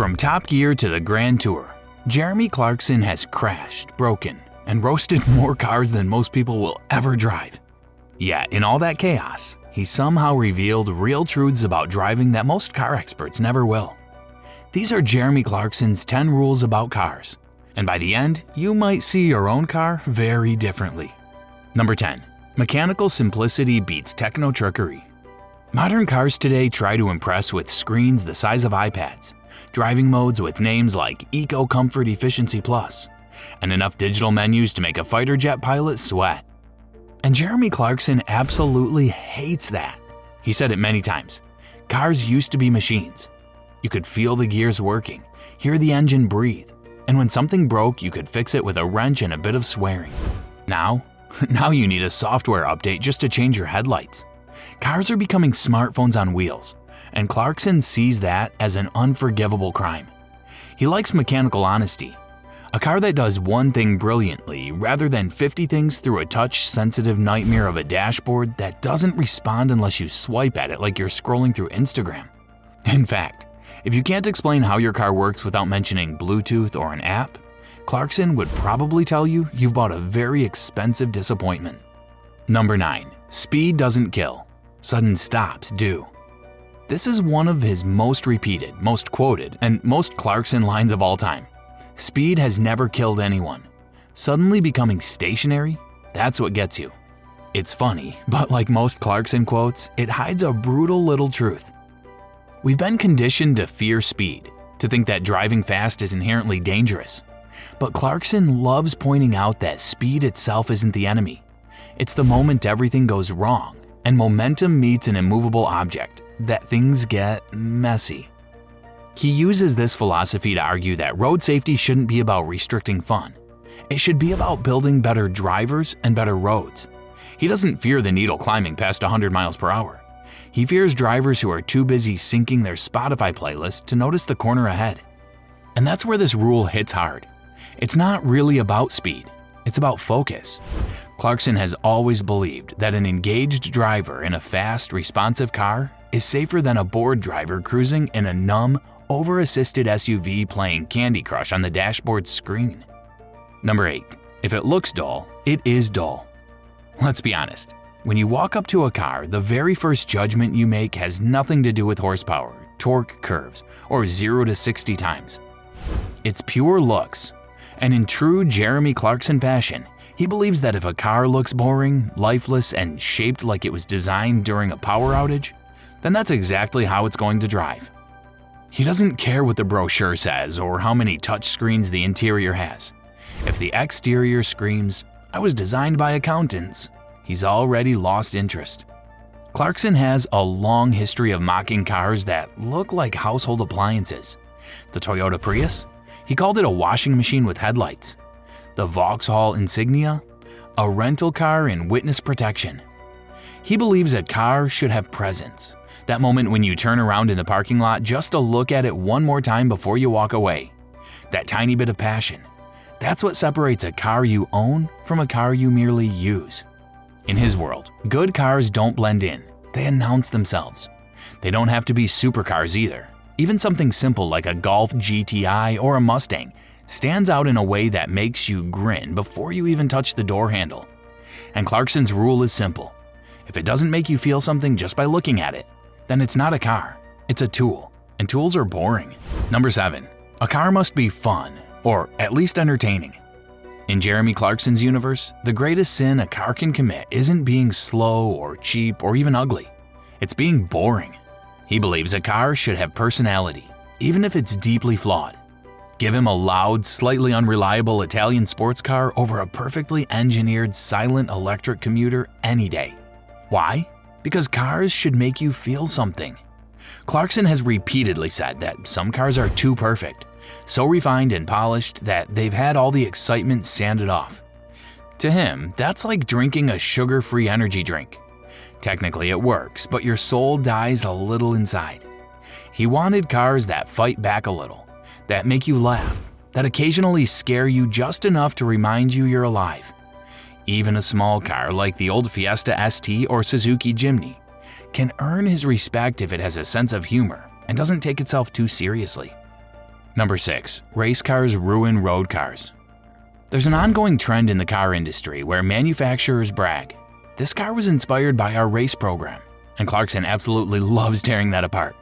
From Top Gear to the Grand Tour, Jeremy Clarkson has crashed, broken, and roasted more cars than most people will ever drive. Yet, in all that chaos, he somehow revealed real truths about driving that most car experts never will. These are Jeremy Clarkson's 10 rules about cars, and by the end, you might see your own car very differently. Number 10. Mechanical simplicity beats techno trickery. Modern cars today try to impress with screens the size of iPads, driving modes with names like Eco Comfort Efficiency Plus, and enough digital menus to make a fighter jet pilot sweat. And Jeremy Clarkson absolutely hates that. He said it many times. Cars used to be machines. You could feel the gears working, hear the engine breathe, and when something broke, you could fix it with a wrench and a bit of swearing. Now you need a software update just to change your headlights. Cars are becoming smartphones on wheels, and Clarkson sees that as an unforgivable crime. He likes mechanical honesty. A car that does one thing brilliantly rather than 50 things through a touch-sensitive nightmare of a dashboard that doesn't respond unless you swipe at it like you're scrolling through Instagram. In fact, if you can't explain how your car works without mentioning Bluetooth or an app, Clarkson would probably tell you you've bought a very expensive disappointment. Number 9. Speed doesn't kill. Sudden stops do. This is one of his most repeated, most quoted, and most Clarkson lines of all time. Speed has never killed anyone. Suddenly becoming stationary, that's what gets you. It's funny, but like most Clarkson quotes, it hides a brutal little truth. We've been conditioned to fear speed, to think that driving fast is inherently dangerous. But Clarkson loves pointing out that speed itself isn't the enemy. It's the moment everything goes wrong and momentum meets an immovable object that things get messy. He uses this philosophy to argue that road safety shouldn't be about restricting fun. It should be about building better drivers and better roads. He doesn't fear the needle climbing past 100 miles per hour. He fears drivers who are too busy syncing their Spotify playlist to notice the corner ahead. And that's where this rule hits hard. It's not really about speed, it's about focus. Clarkson has always believed that an engaged driver in a fast, responsive car is safer than a bored driver cruising in a numb, over-assisted SUV playing Candy Crush on the dashboard screen. Number 8. If it looks dull, it is dull. Let's be honest. When you walk up to a car, the very first judgment you make has nothing to do with horsepower, torque curves, or 0 to 60 times. It's pure looks. And in true Jeremy Clarkson fashion, he believes that if a car looks boring, lifeless, and shaped like it was designed during a power outage, then that's exactly how it's going to drive. He doesn't care what the brochure says or how many touchscreens the interior has. If the exterior screams, "I was designed by accountants," he's already lost interest. Clarkson has a long history of mocking cars that look like household appliances. The Toyota Prius? He called it a washing machine with headlights. The Vauxhall Insignia? A rental car in witness protection. He believes a car should have presence. That moment when you turn around in the parking lot just to look at it one more time before you walk away. That tiny bit of passion. That's what separates a car you own from a car you merely use. In his world, good cars don't blend in. They announce themselves. They don't have to be supercars either. Even something simple like a Golf GTI or a Mustang stands out in a way that makes you grin before you even touch the door handle. And Clarkson's rule is simple. If it doesn't make you feel something just by looking at it, then it's not a car, it's a tool, and tools are boring. Number 7. A car must be fun, or at least entertaining. In Jeremy Clarkson's universe, the greatest sin a car can commit isn't being slow or cheap or even ugly. It's being boring. He believes a car should have personality, even if it's deeply flawed. Give him a loud, slightly unreliable Italian sports car over a perfectly engineered silent electric commuter any day. Why? Because cars should make you feel something. Clarkson has repeatedly said that some cars are too perfect, so refined and polished that they've had all the excitement sanded off. To him, that's like drinking a sugar-free energy drink. Technically it works, but your soul dies a little inside. He wanted cars that fight back a little, that make you laugh, that occasionally scare you just enough to remind you you're alive. Even a small car like the old Fiesta ST or Suzuki Jimny can earn his respect if it has a sense of humor and doesn't take itself too seriously. Number 6. Race cars ruin road cars. There's an ongoing trend in the car industry where manufacturers brag, "This car was inspired by our race program," and Clarkson absolutely loves tearing that apart.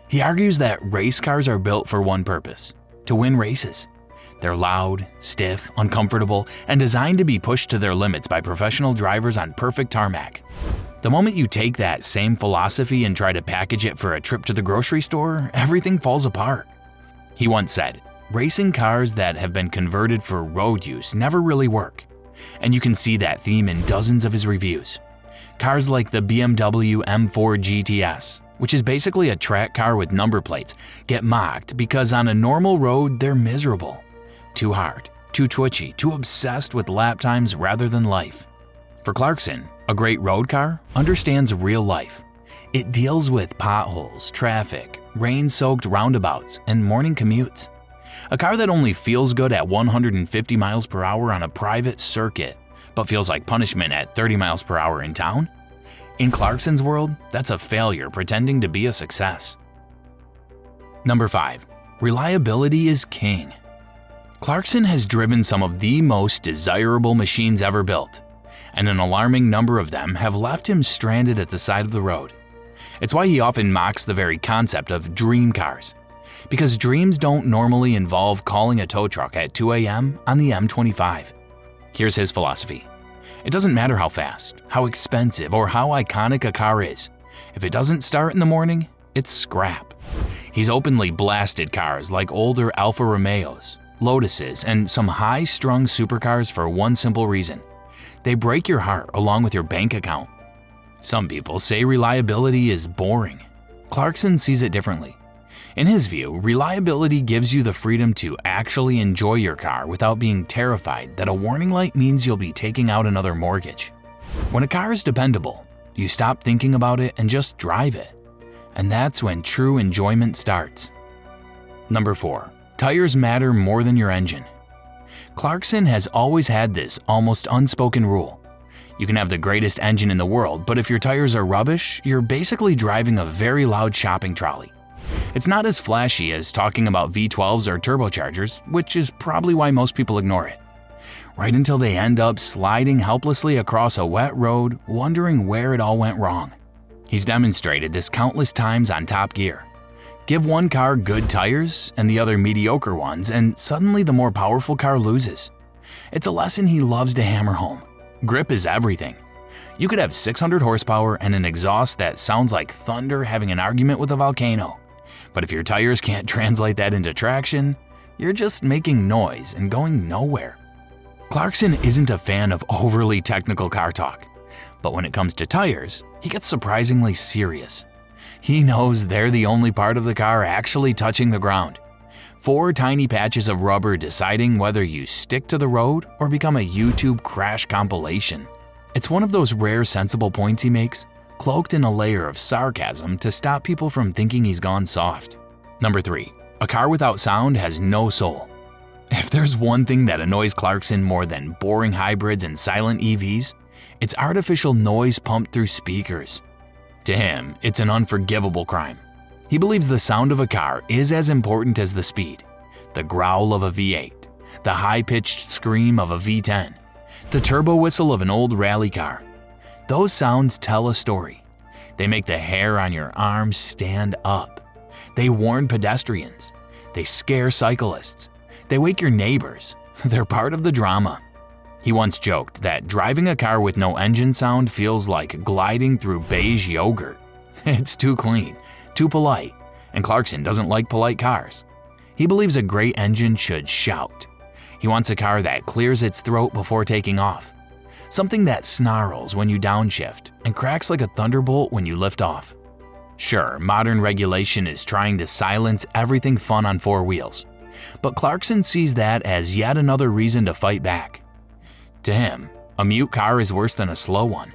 He argues that race cars are built for one purpose: to win races. They're loud, stiff, uncomfortable, and designed to be pushed to their limits by professional drivers on perfect tarmac. The moment you take that same philosophy and try to package it for a trip to the grocery store, everything falls apart. He once said, "Racing cars that have been converted for road use never really work." And you can see that theme in dozens of his reviews. Cars like the BMW M4 GTS, which is basically a track car with number plates, get mocked because on a normal road they're miserable. Too hard, too twitchy, too obsessed with lap times rather than life. For Clarkson, a great road car understands real life. It deals with potholes, traffic, rain-soaked roundabouts, and morning commutes. A car that only feels good at 150 miles per hour on a private circuit, but feels like punishment at 30 miles per hour in town? In Clarkson's world, that's a failure pretending to be a success. Number 5. Reliability is king. Clarkson has driven some of the most desirable machines ever built, and an alarming number of them have left him stranded at the side of the road. It's why he often mocks the very concept of dream cars, because dreams don't normally involve calling a tow truck at 2 a.m. on the M25. Here's his philosophy. It doesn't matter how fast, how expensive, or how iconic a car is. If it doesn't start in the morning, it's scrap. He's openly blasted cars like older Alfa Romeos, Lotuses, and some high-strung supercars for one simple reason. They break your heart along with your bank account. Some people say reliability is boring. Clarkson sees it differently. In his view, reliability gives you the freedom to actually enjoy your car without being terrified that a warning light means you'll be taking out another mortgage. When a car is dependable, you stop thinking about it and just drive it. And that's when true enjoyment starts. Number 4. Tires matter more than your engine. Clarkson has always had this almost unspoken rule. You can have the greatest engine in the world, but if your tires are rubbish, you're basically driving a very loud shopping trolley. It's not as flashy as talking about V12s or turbochargers, which is probably why most people ignore it. Right until they end up sliding helplessly across a wet road, wondering where it all went wrong. He's demonstrated this countless times on Top Gear. Give one car good tires and the other mediocre ones, and suddenly the more powerful car loses. It's a lesson he loves to hammer home. Grip is everything. You could have 600 horsepower and an exhaust that sounds like thunder having an argument with a volcano. But if your tires can't translate that into traction, you're just making noise and going nowhere. Clarkson isn't a fan of overly technical car talk, but when it comes to tires, he gets surprisingly serious. He knows they're the only part of the car actually touching the ground. 4 tiny patches of rubber deciding whether you stick to the road or become a YouTube crash compilation. It's one of those rare sensible points he makes, cloaked in a layer of sarcasm to stop people from thinking he's gone soft. Number 3. A car without sound has no soul. If there's one thing that annoys Clarkson more than boring hybrids and silent EVs, it's artificial noise pumped through speakers. To him, it's an unforgivable crime. He believes the sound of a car is as important as the speed. The growl of a V8, the high-pitched scream of a V10, the turbo whistle of an old rally car. Those sounds tell a story. They make the hair on your arms stand up. They warn pedestrians. They scare cyclists. They wake your neighbors. They're part of the drama. He once joked that driving a car with no engine sound feels like gliding through beige yogurt. It's too clean, too polite, and Clarkson doesn't like polite cars. He believes a great engine should shout. He wants a car that clears its throat before taking off. Something that snarls when you downshift and cracks like a thunderbolt when you lift off. Sure, modern regulation is trying to silence everything fun on 4 wheels, but Clarkson sees that as yet another reason to fight back. To him, a mute car is worse than a slow one,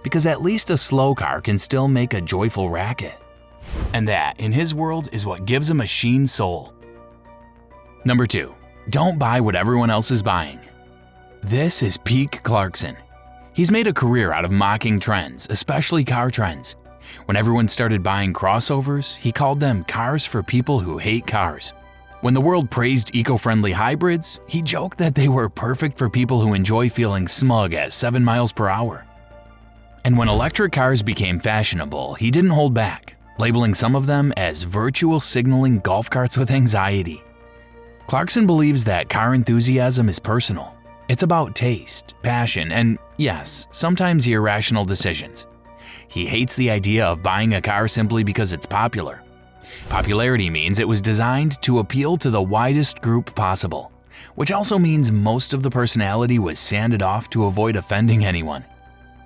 because at least a slow car can still make a joyful racket. And that, in his world, is what gives a machine soul. Number 2. Don't buy what everyone else is buying. This is peak Clarkson. He's made a career out of mocking trends, especially car trends. When everyone started buying crossovers, he called them cars for people who hate cars. When the world praised eco-friendly hybrids, he joked that they were perfect for people who enjoy feeling smug at 7 miles per hour. And when electric cars became fashionable, he didn't hold back, labeling some of them as virtual signaling golf carts with anxiety. Clarkson believes that car enthusiasm is personal. It's about taste, passion, and yes, sometimes irrational decisions. He hates the idea of buying a car simply because it's popular. Popularity means it was designed to appeal to the widest group possible, which also means most of the personality was sanded off to avoid offending anyone.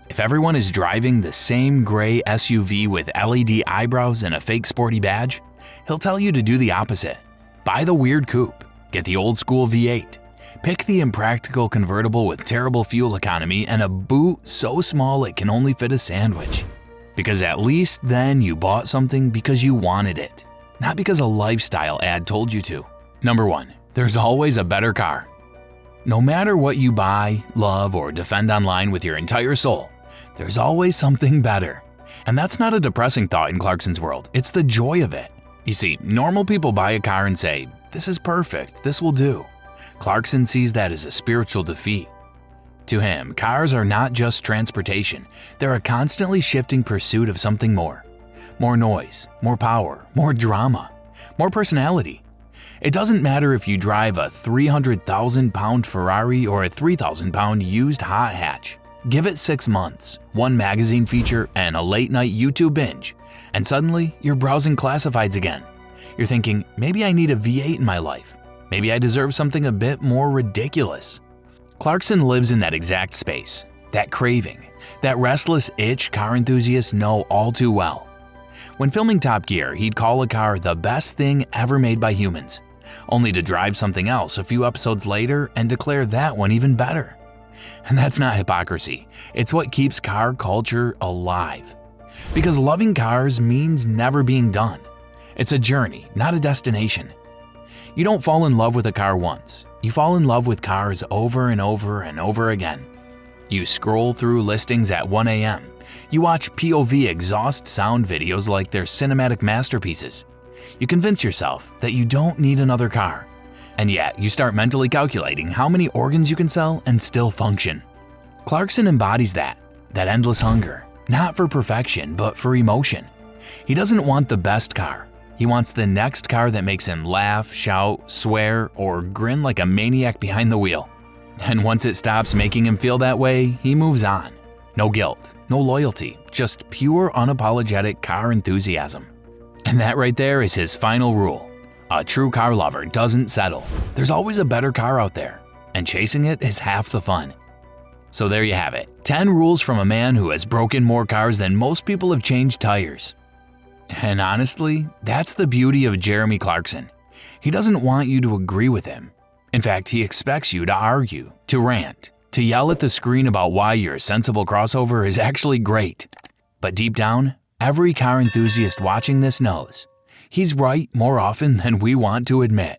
If everyone is driving the same gray SUV with LED eyebrows and a fake sporty badge, he'll tell you to do the opposite. Buy the weird coupe, get the old school V8, pick the impractical convertible with terrible fuel economy and a boot so small it can only fit a sandwich. Because at least then you bought something because you wanted it, not because a lifestyle ad told you to. Number 1. There's always a better car. No matter what you buy, love, or defend online with your entire soul, there's always something better. And that's not a depressing thought in Clarkson's world, it's the joy of it. You see, normal people buy a car and say, "This is perfect, this will do." Clarkson sees that as a spiritual defeat. To him, cars are not just transportation, they're a constantly shifting pursuit of something more. More noise, more power, more drama, more personality. It doesn't matter if you drive a 300,000-pound Ferrari or a 3,000-pound used hot hatch. Give it 6 months, one magazine feature, and a late-night YouTube binge, and suddenly you're browsing classifieds again. You're thinking, maybe I need a V8 in my life. Maybe I deserve something a bit more ridiculous. Clarkson lives in that exact space, that craving, that restless itch car enthusiasts know all too well. When filming Top Gear, he'd call a car the best thing ever made by humans, only to drive something else a few episodes later and declare that one even better. And that's not hypocrisy, it's what keeps car culture alive. Because loving cars means never being done. It's a journey, not a destination. You don't fall in love with a car once. You fall in love with cars over and over and over again. You scroll through listings at 1 a.m. You watch POV exhaust sound videos like they're cinematic masterpieces. You convince yourself that you don't need another car. And yet, you start mentally calculating how many organs you can sell and still function. Clarkson embodies that endless hunger, not for perfection, but for emotion. He doesn't want the best car. He wants the next car that makes him laugh, shout, swear, or grin like a maniac behind the wheel. And once it stops making him feel that way, he moves on. No guilt, no loyalty, just pure unapologetic car enthusiasm. And that right there is his final rule. A true car lover doesn't settle. There's always a better car out there, and chasing it is half the fun. So there you have it, 10 rules from a man who has broken more cars than most people have changed tires. And honestly, that's the beauty of Jeremy Clarkson. He doesn't want you to agree with him. In fact, he expects you to argue, to rant, to yell at the screen about why your sensible crossover is actually great. But deep down, every car enthusiast watching this knows he's right more often than we want to admit.